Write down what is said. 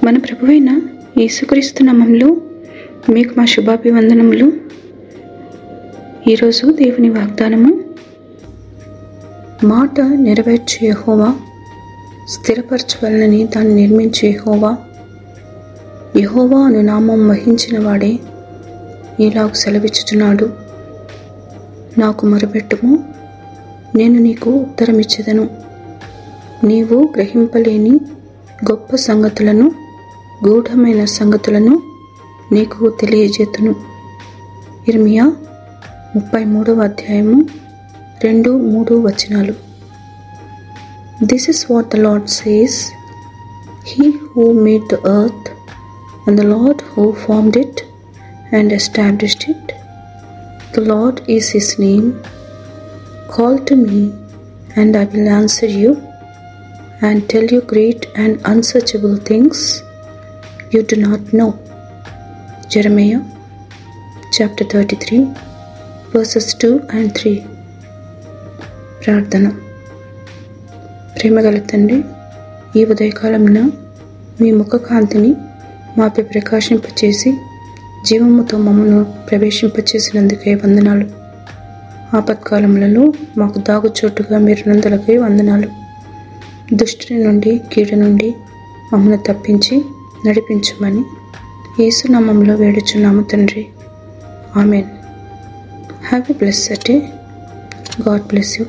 మన ప్రభువైన యేసుక్రీస్తు నామములో మీకు మా శుభాభివందనములు. ఈరోజు దేవుని వాగ్దానము, మాట నెరవేర్చు యెహోవా, స్థిరపరచవలనని దాన్ని నిర్మించు యెహోవా. యెహోవా అను నామం వహించిన వాడే ఇలాగ సెలవిచ్చుచున్నాడు, నాకు మొరపెట్టుము, నేను నీకు ఉత్తరమిచ్చెదను. నీవు గ్రహింపలేని గొప్ప సంగతులను, గూఢమైన సంగతులను నీకు తెలియజేతును. ఇర్మియా 33వ అధ్యాయము 2-3 వచనాలు. This is what the Lord says, He who made the earth, and the Lord who formed it and established it. The Lord is His name. Call to me, and I will answer you, and tell you great and unsearchable things you do not know. Jeremiah chapter 33 verses 2 and 3. ప్రార్థన. ప్రేమగల తండ్రి, ఈ ఉదయకాలమున మీ ముఖకాంతిని మాపై ప్రకాశింపచేసి జీవముతో మమ్మను ప్రవేశింపచేసినందుకే వందనాలు. ఆపత్కాలములలో మాకు దాగుచోటుగా మీరు నందులకై వందనాలు. దుష్టుని నుండి, కీడు నుండి మమ్మల్ని తప్పించి నడిపించమని యేసు నామములో వేడుచున్నాము తండ్రి. Amen. Have a blessed day. God bless you.